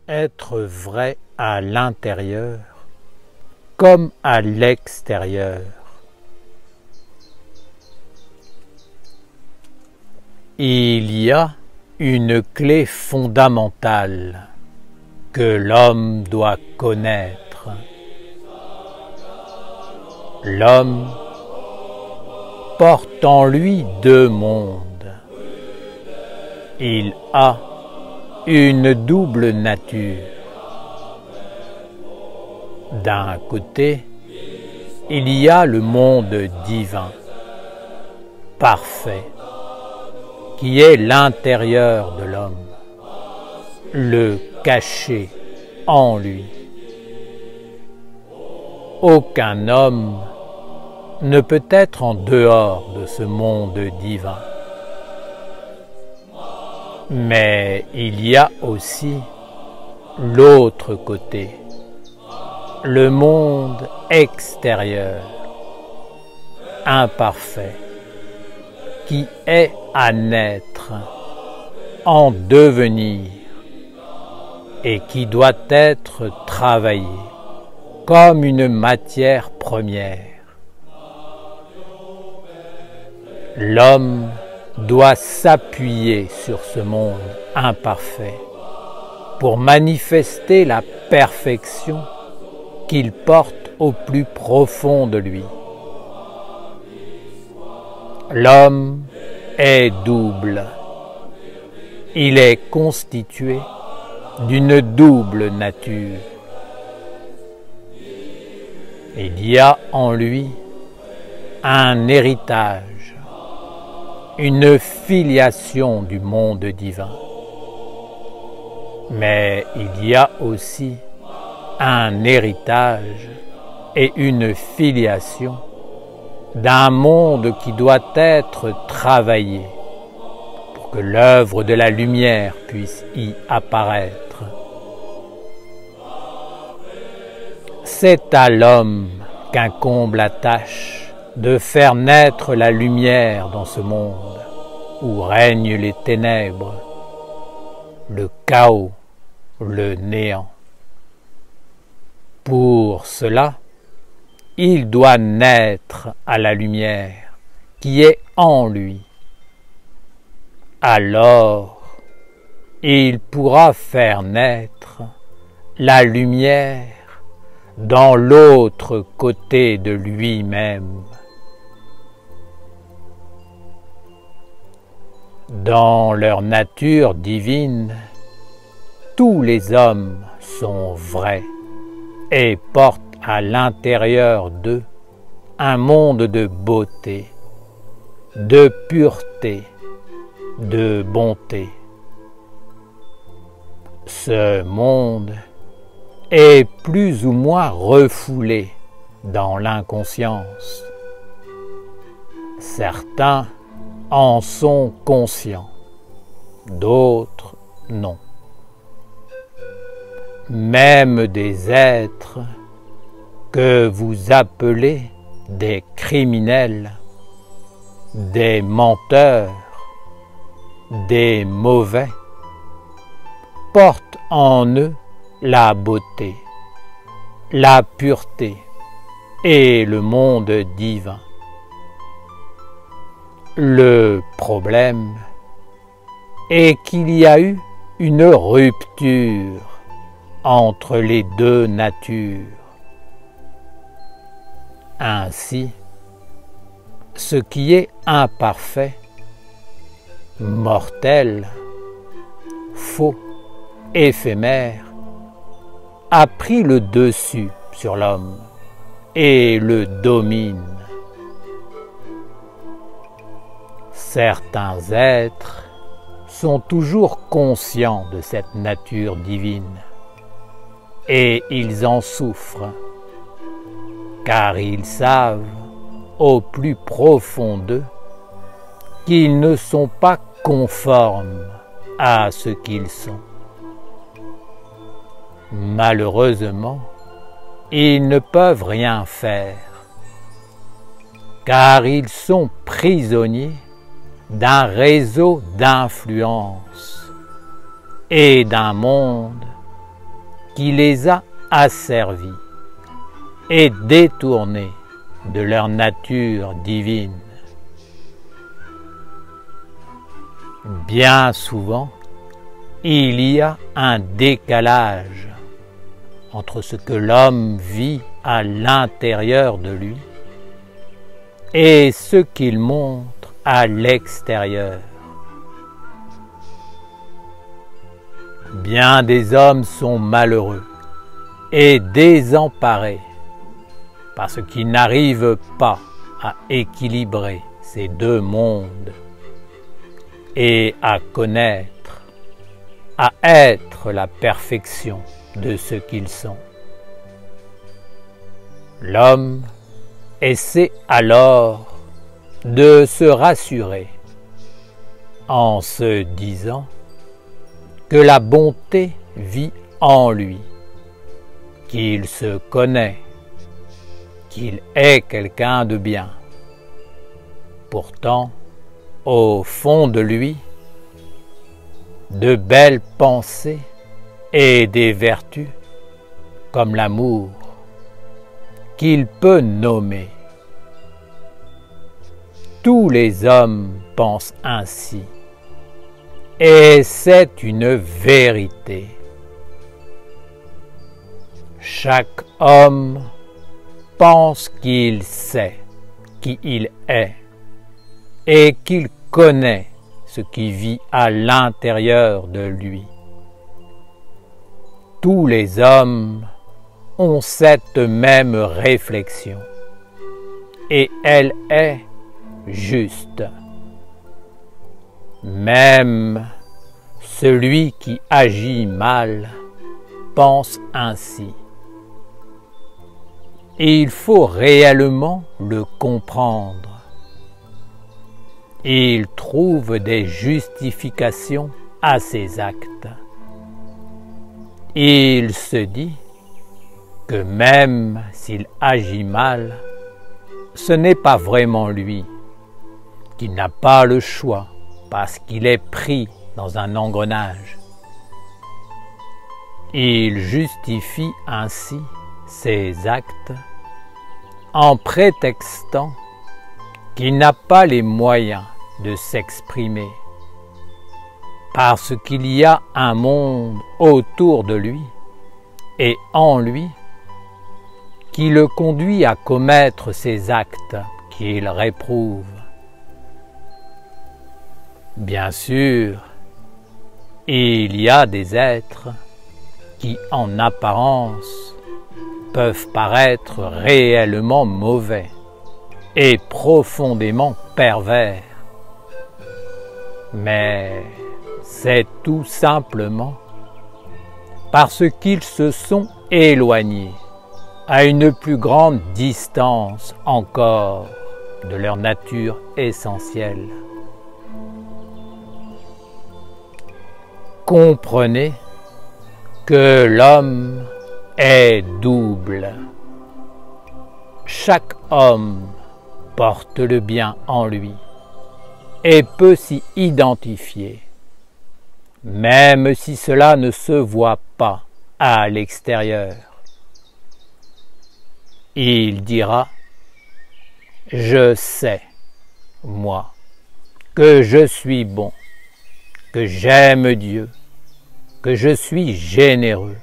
être vrai à l'intérieur comme à l'extérieur. Il y a une clé fondamentale que l'homme doit connaître. L'homme porte en lui deux mondes. Il a une double nature. D'un côté, il y a le monde divin, parfait, qui est l'intérieur de l'homme, le caché en lui. Aucun homme ne peut être en dehors de ce monde divin. Mais il y a aussi l'autre côté, le monde extérieur, imparfait, qui est à naître, en devenir, et qui doit être travaillé comme une matière première. L'homme doit s'appuyer sur ce monde imparfait pour manifester la perfection qu'il porte au plus profond de lui. L'homme est double. Il est constitué d'une double nature. Il y a en lui un héritage, une filiation du monde divin. Mais il y a aussi un héritage et une filiation d'un monde qui doit être travaillé pour que l'œuvre de la lumière puisse y apparaître. C'est à l'homme qu'incombe la tâche de faire naître la lumière dans ce monde où règnent les ténèbres, le chaos, le néant. Pour cela, il doit naître à la lumière qui est en lui. Alors, il pourra faire naître la lumière dans l'autre côté de lui-même. Dans leur nature divine, tous les hommes sont vrais et portent à l'intérieur d'eux un monde de beauté, de pureté, de bonté. Ce monde est plus ou moins refoulé dans l'inconscience. Certains en sont conscients, d'autres non. Même des êtres que vous appelez des criminels, des menteurs, des mauvais, portent en eux la beauté, la pureté et le monde divin. Le problème est qu'il y a eu une rupture entre les deux natures. Ainsi, ce qui est imparfait, mortel, faux, éphémère, a pris le dessus sur l'homme et le domine. Certains êtres sont toujours conscients de cette nature divine et ils en souffrent, car ils savent au plus profond d'eux qu'ils ne sont pas conformes à ce qu'ils sont. Malheureusement, ils ne peuvent rien faire, car ils sont prisonniers d'un réseau d'influence et d'un monde qui les a asservis et détournés de leur nature divine. Bien souvent, il y a un décalage entre ce que l'homme vit à l'intérieur de lui et ce qu'il montre à l'extérieur. Bien des hommes sont malheureux et désemparés parce qu'ils n'arrivent pas à équilibrer ces deux mondes et à connaître, à être la perfection de ce qu'ils sont. L'homme essaie alors de se rassurer en se disant que la bonté vit en lui, qu'il se connaît, qu'il est quelqu'un de bien. Pourtant, au fond de lui, de belles pensées et des vertus, comme l'amour, qu'il peut nommer. Tous les hommes pensent ainsi, et c'est une vérité. Chaque homme pense qu'il sait qui il est et qu'il connaît ce qui vit à l'intérieur de lui. Tous les hommes ont cette même réflexion et elle est juste. Même celui qui agit mal pense ainsi. Il faut réellement le comprendre. Il trouve des justifications à ses actes. Il se dit que même s'il agit mal, ce n'est pas vraiment lui, qu'il n'a pas le choix parce qu'il est pris dans un engrenage. Il justifie ainsi ses actes en prétextant qu'il n'a pas les moyens de s'exprimer, parce qu'il y a un monde autour de lui et en lui qui le conduit à commettre ces actes qu'il réprouve. Bien sûr, il y a des êtres qui, en apparence, peuvent paraître réellement mauvais et profondément pervers. Mais c'est tout simplement parce qu'ils se sont éloignés à une plus grande distance encore de leur nature essentielle. Comprenez que l'homme est double. Chaque homme porte le bien en lui et peut s'y identifier, même si cela ne se voit pas à l'extérieur. Il dira « Je sais, moi, que je suis bon, que j'aime Dieu, que je suis généreux,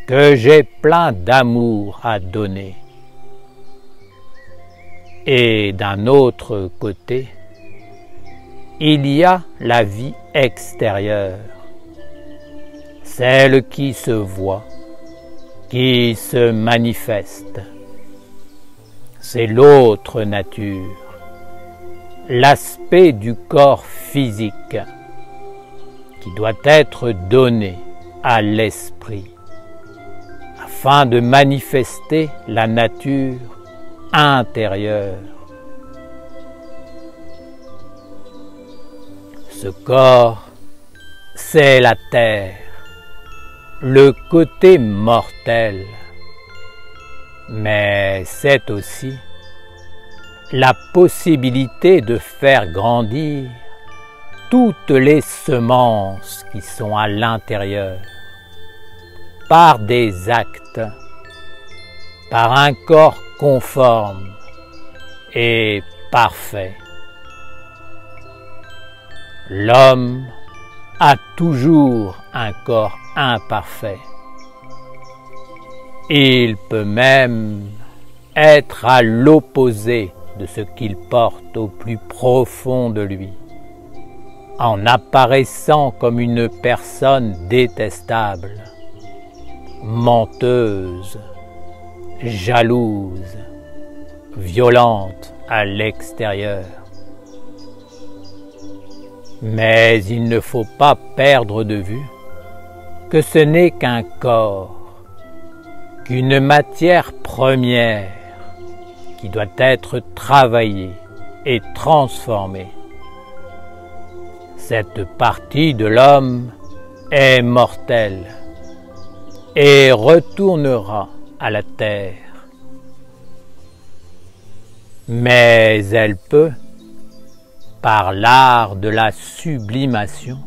que j'ai plein d'amour à donner. » Et d'un autre côté, il y a la vie extérieure, celle qui se voit, qui se manifeste. C'est l'autre nature, l'aspect du corps physique qui doit être donné à l'esprit afin de manifester la nature intérieure. Ce corps, c'est la terre, le côté mortel, mais c'est aussi la possibilité de faire grandir toutes les semences qui sont à l'intérieur. par des actes, par un corps conforme et parfait. L'homme a toujours un corps imparfait. Il peut même être à l'opposé de ce qu'il porte au plus profond de lui, en apparaissant comme une personne détestable, menteuse, jalouse, violente à l'extérieur. Mais il ne faut pas perdre de vue que ce n'est qu'un corps, qu'une matière première qui doit être travaillée et transformée. Cette partie de l'homme est mortelle et retournera à la terre. Mais elle peut, par l'art de la sublimation,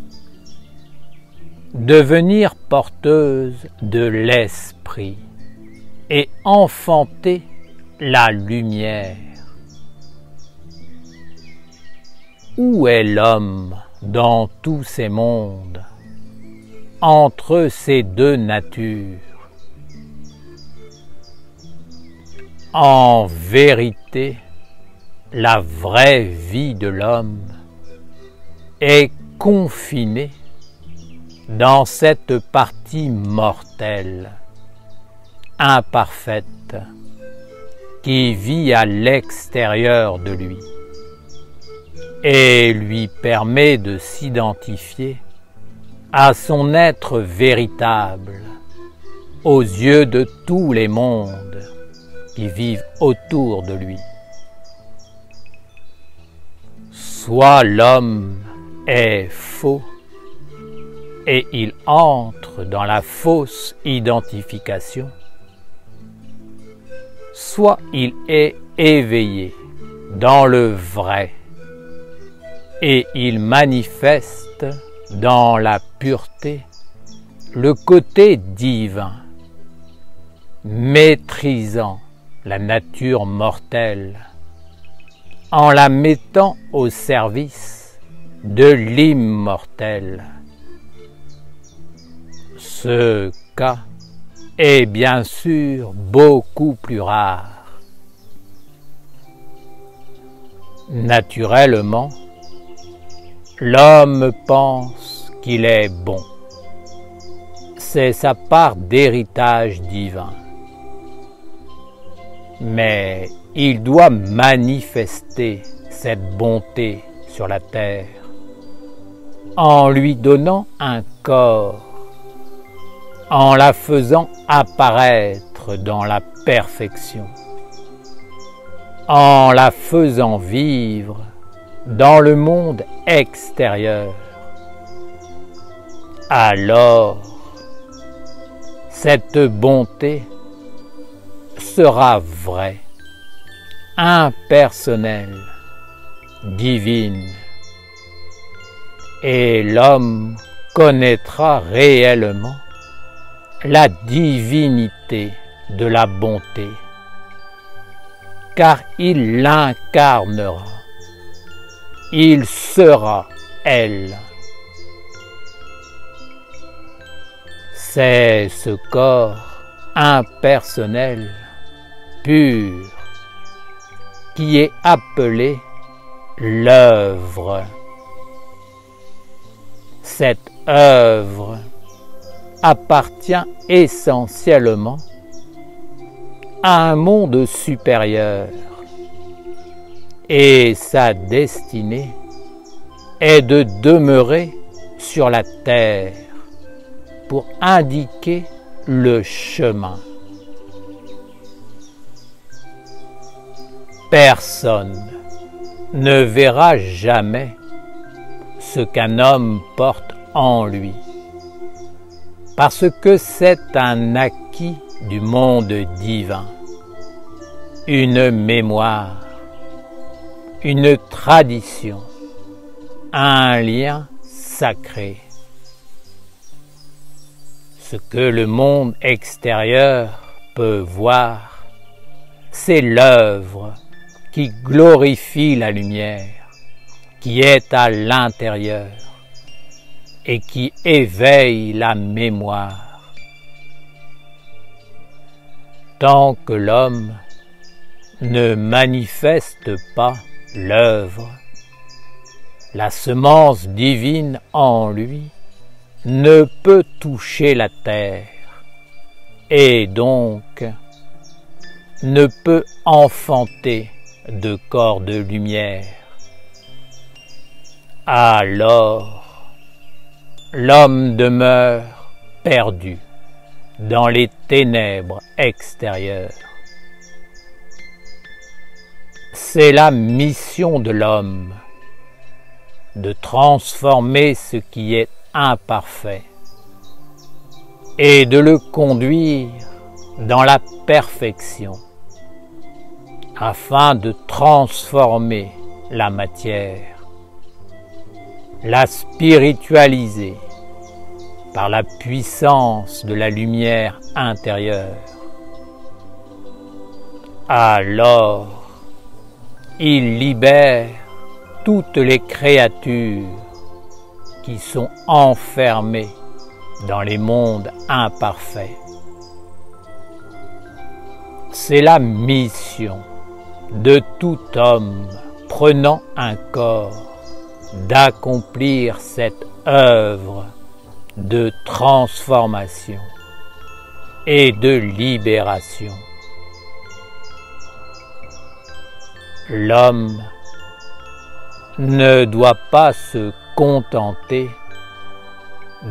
devenir porteuse de l'esprit et enfanter la lumière. Où est l'homme dans tous ces mondes, entre ces deux natures? En vérité, la vraie vie de l'homme est confinée dans cette partie mortelle, imparfaite, qui vit à l'extérieur de lui et lui permet de s'identifier à son être véritable aux yeux de tous les mondes qui vivent autour de lui. Soit l'homme est faux et il entre dans la fausse identification, soit il est éveillé dans le vrai et il manifeste dans la pureté le côté divin, maîtrisant la nature mortelle en la mettant au service de l'immortel. Ce cas est bien sûr beaucoup plus rare. Naturellement, l'homme pense qu'il est bon. C'est sa part d'héritage divin. Mais il doit manifester cette bonté sur la terre en lui donnant un corps, en la faisant apparaître dans la perfection, en la faisant vivre dans le monde extérieur. Alors, cette bonté sera vraie, impersonnelle, divine, et l'homme connaîtra réellement la divinité de la bonté, car il l'incarnera, il sera elle. C'est ce corps impersonnel, pur, qui est appelé l'œuvre. Cette œuvre appartient essentiellement à un monde supérieur et sa destinée est de demeurer sur la terre pour indiquer le chemin. Personne ne verra jamais ce qu'un homme porte en lui, parce que c'est un acquis du monde divin, une mémoire, une tradition, un lien sacré. Ce que le monde extérieur peut voir, c'est l'œuvre qui glorifie la lumière, qui est à l'intérieur et qui éveille la mémoire. Tant que l'homme ne manifeste pas l'œuvre, la semence divine en lui ne peut toucher la terre et donc ne peut enfanter de corps de lumière. Alors, l'homme demeure perdu dans les ténèbres extérieures. C'est la mission de l'homme de transformer ce qui est imparfait et de le conduire dans la perfection afin de transformer la matière, la spiritualiser par la puissance de la lumière intérieure. Alors, il libère toutes les créatures qui sont enfermées dans les mondes imparfaits. C'est la mission de tout homme prenant un corps d'accomplir cette œuvre de transformation et de libération. L'homme ne doit pas se contenter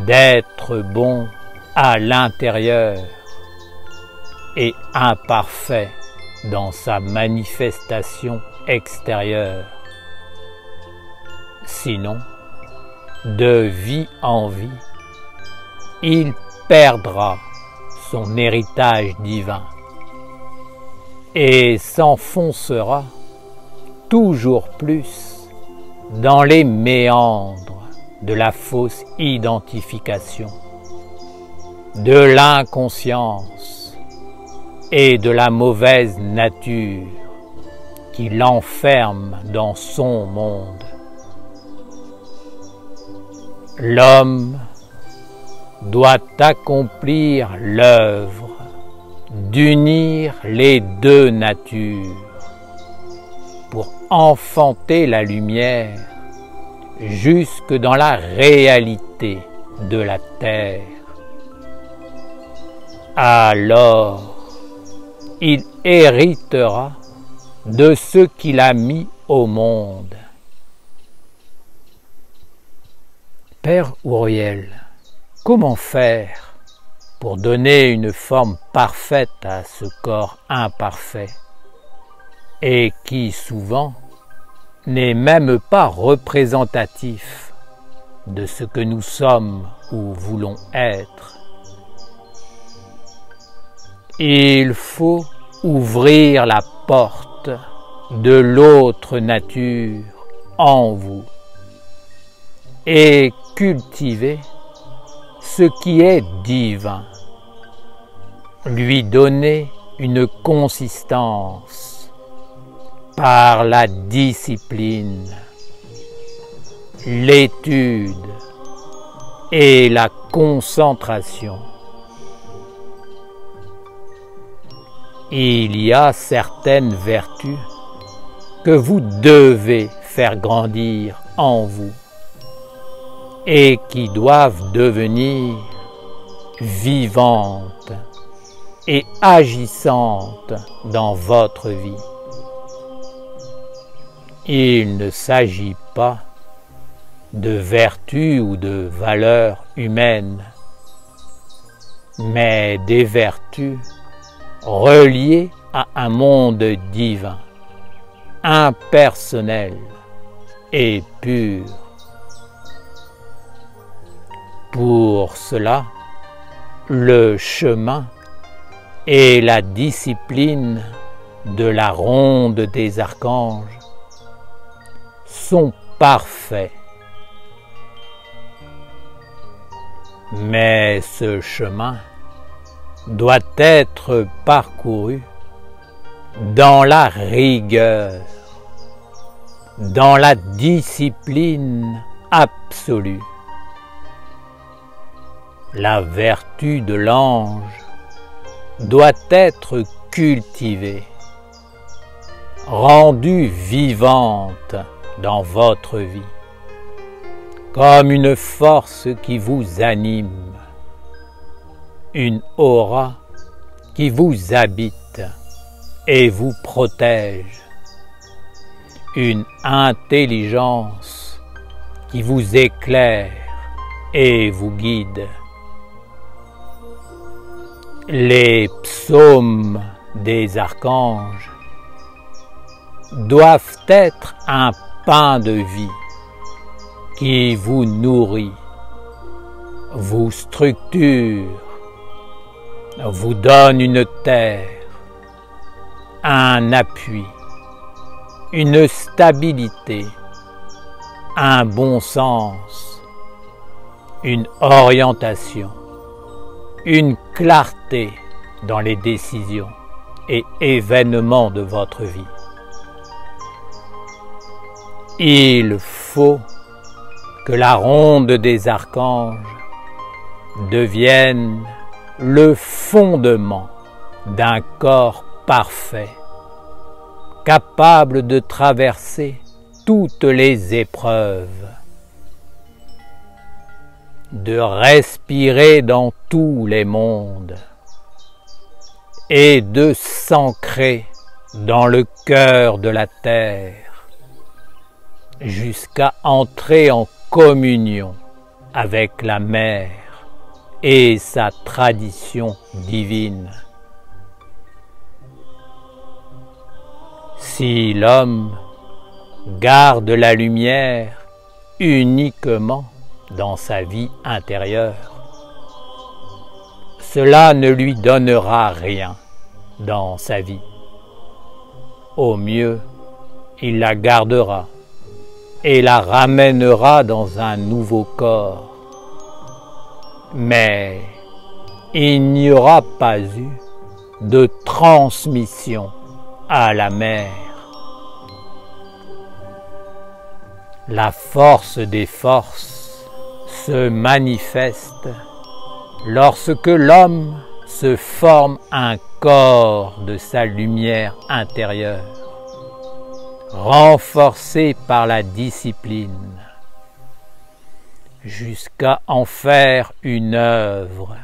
d'être bon à l'intérieur et imparfait dans sa manifestation extérieure. Sinon, de vie en vie, il perdra son héritage divin et s'enfoncera toujours plus dans les méandres de la fausse identification, de l'inconscience et de la mauvaise nature qui l'enferme dans son monde. L'homme doit accomplir l'œuvre d'unir les deux natures pour enfanter la lumière jusque dans la réalité de la terre. Alors, il héritera de ce qu'il a mis au monde. Père Ouriel, comment faire pour donner une forme parfaite à ce corps imparfait et qui souvent n'est même pas représentatif de ce que nous sommes ou voulons être? Il faut ouvrir la porte de l'autre nature en vous et cultiver ce qui est divin, lui donner une consistance par la discipline, l'étude et la concentration. Il y a certaines vertus que vous devez faire grandir en vous et qui doivent devenir vivantes et agissantes dans votre vie. Il ne s'agit pas de vertus ou de valeurs humaines, mais des vertus reliées à un monde divin, impersonnel et pur. Pour cela, le chemin et la discipline de la ronde des archanges sont parfaits. Mais ce chemin doit être parcouru dans la rigueur, dans la discipline absolue. La vertu de l'ange doit être cultivée, rendue vivante dans votre vie, comme une force qui vous anime, une aura qui vous habite et vous protège, une intelligence qui vous éclaire et vous guide. Les psaumes des archanges doivent être un pain de vie qui vous nourrit, vous structure, vous donne une terre, un appui, une stabilité, un bon sens, une orientation, une clarté dans les décisions et événements de votre vie. Il faut que la ronde des archanges devienne le fondement d'un corps parfait, capable de traverser toutes les épreuves, de respirer dans tous les mondes et de s'ancrer dans le cœur de la terre jusqu'à entrer en communion avec la mer et sa tradition divine. Si l'homme garde la lumière uniquement dans sa vie intérieure, cela ne lui donnera rien dans sa vie. Au mieux, il la gardera et la ramènera dans un nouveau corps. Mais il n'y aura pas eu de transmission à la mer. La force des forces se manifeste lorsque l'homme se forme un corps de sa lumière intérieure, renforcé par la discipline, jusqu'à en faire une œuvre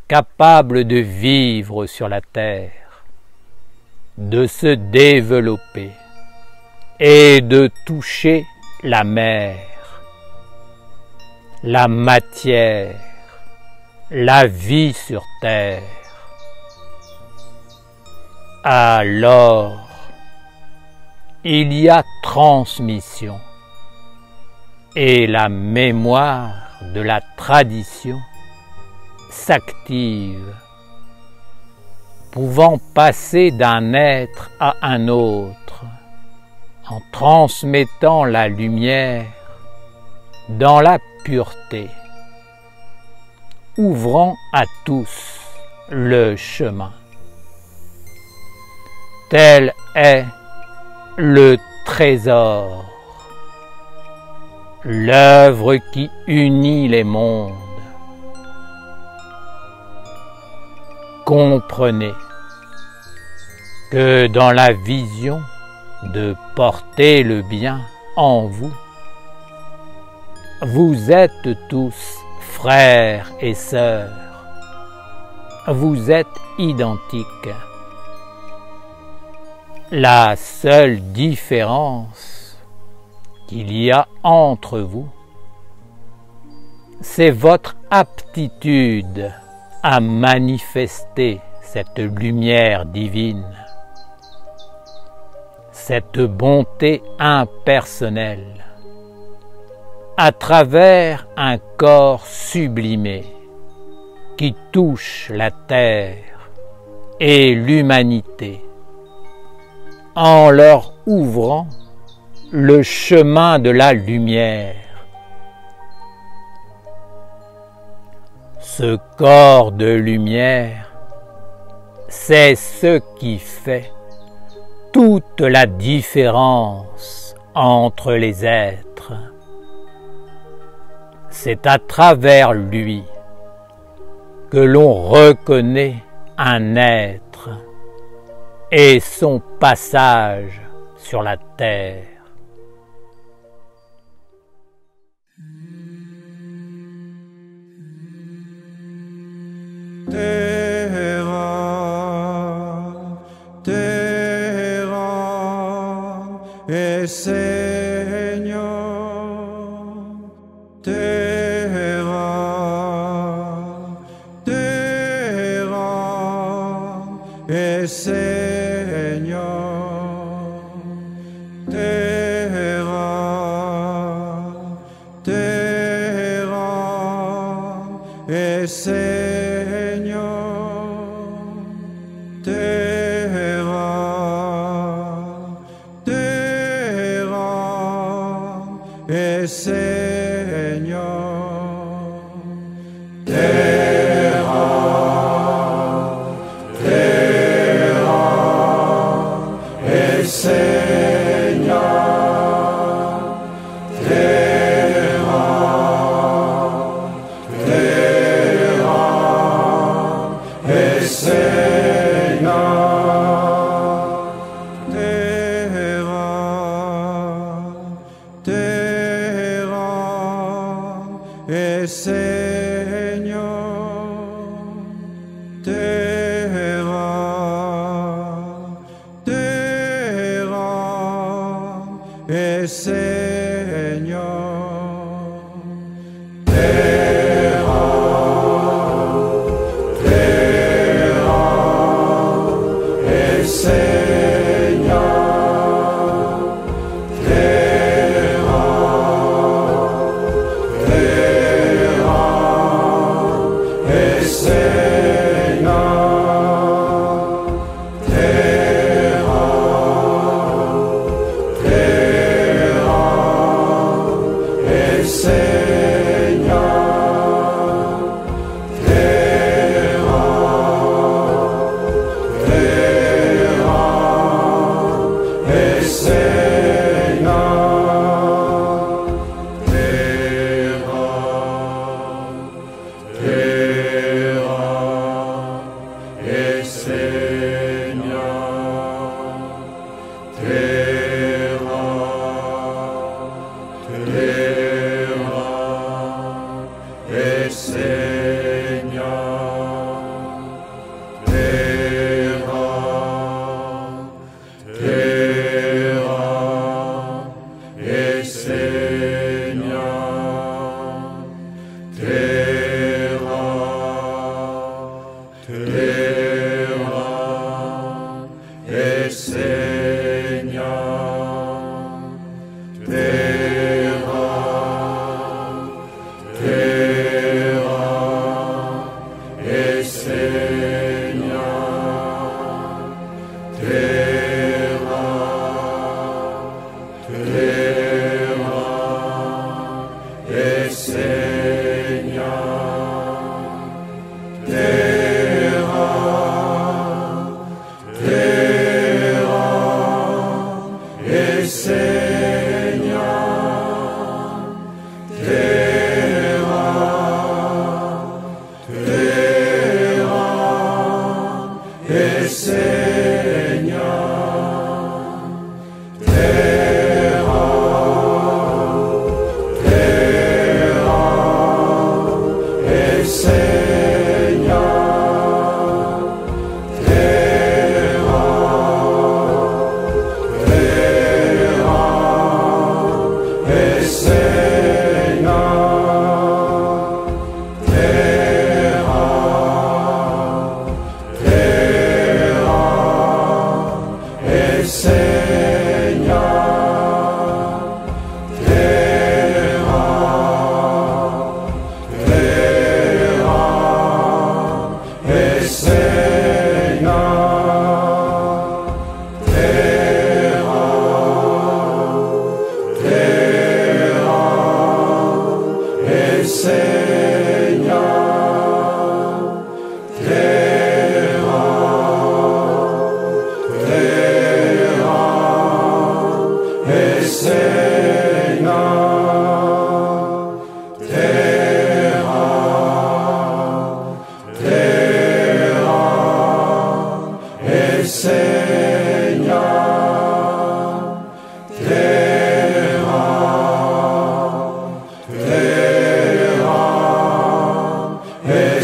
capable de vivre sur la terre, de se développer et de toucher la mer, la matière, la vie sur terre. Alors, il y a transmission et la mémoire de la tradition s'active, pouvant passer d'un être à un autre en transmettant la lumière dans la pureté, ouvrant à tous le chemin. Tel est le trésor, l'œuvre qui unit les mondes. Comprenez que dans la vision de porter le bien en vous, vous êtes tous frères et sœurs, vous êtes identiques. La seule différence qu'il y a entre vous, c'est votre aptitude à manifester cette lumière divine, cette bonté impersonnelle, à travers un corps sublimé qui touche la terre et l'humanité, en leur ouvrant le chemin de la lumière. Ce corps de lumière, c'est ce qui fait toute la différence entre les êtres. C'est à travers lui que l'on reconnaît un être et son passage sur la terre. Terra e Señor, terra, terra e Señor, terra, terra e Señor, terra, terra e Señor, terra, terra e Señor, terra, terra e Señor, terra, terra e Señor, terra, terra e Señor, terra, terra e Señor, terra, terra e Señor, terra, terra e Señor, terra, terra e Señor, et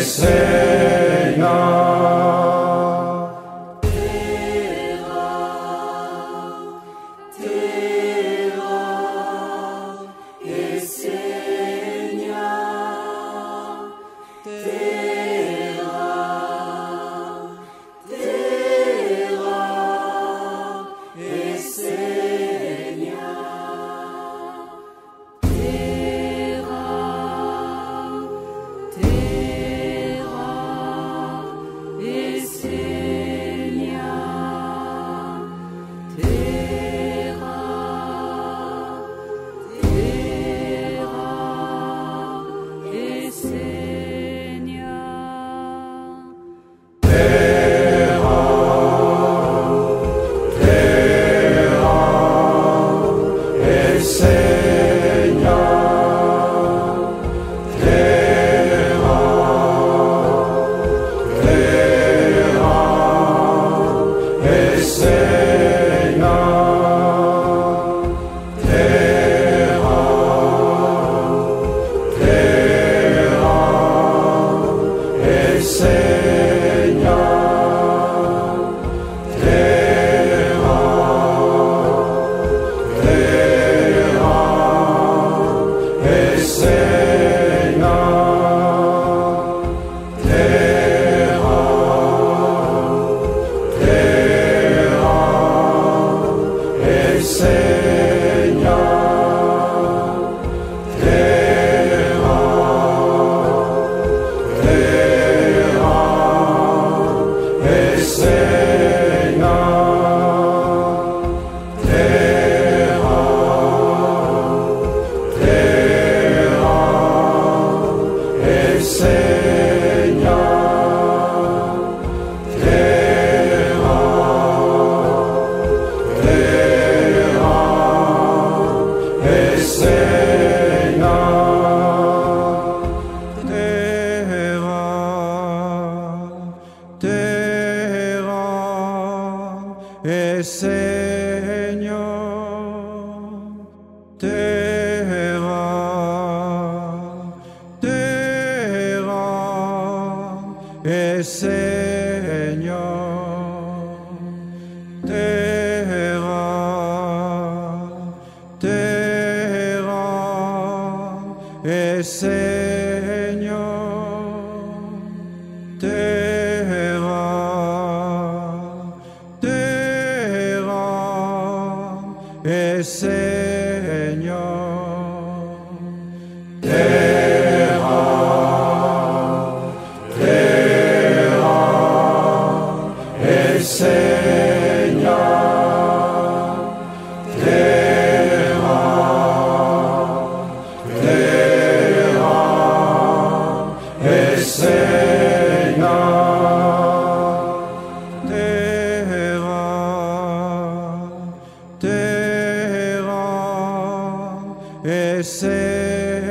Seigneur.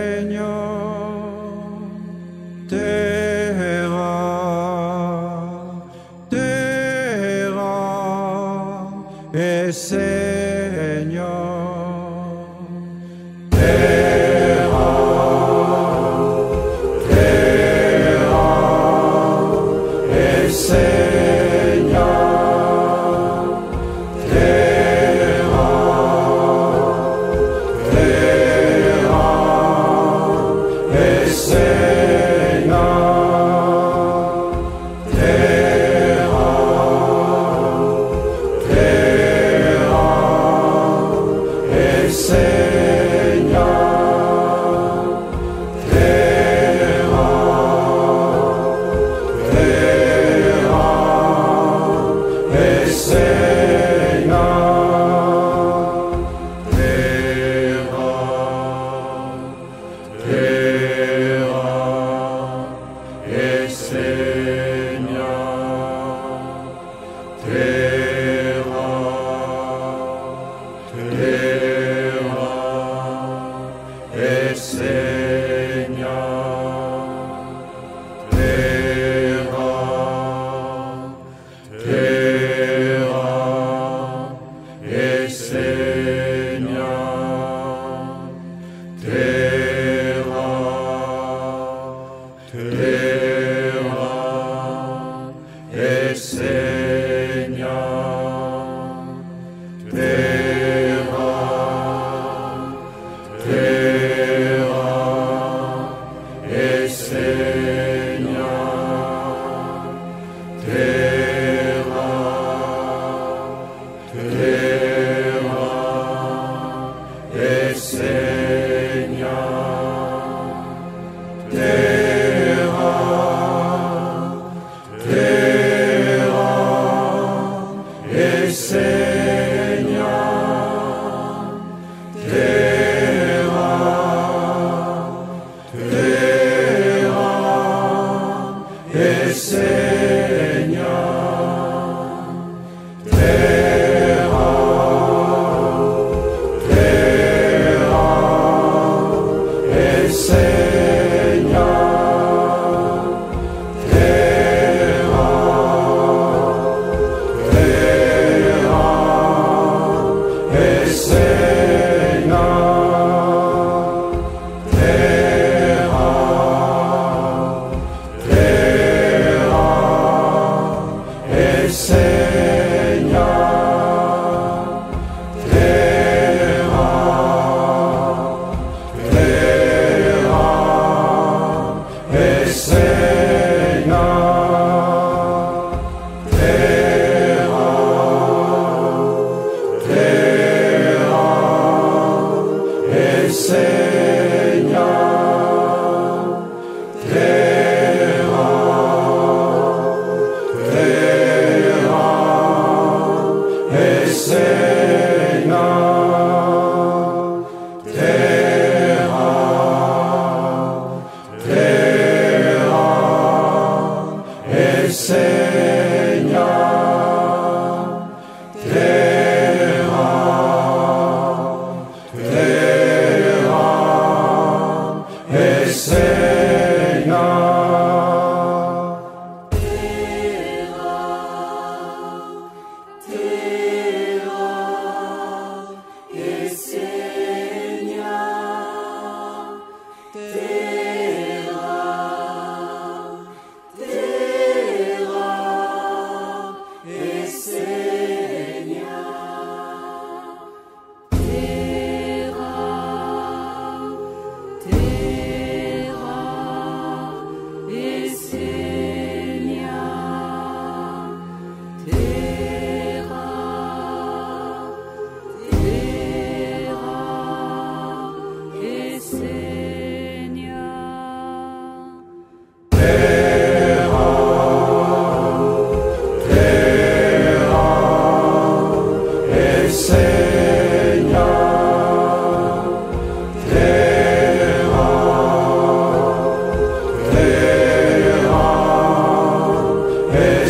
Terra, terra. et Seigneur. Terra, terra, et Seigneur. Terra, terra, et Seigneur.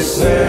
Say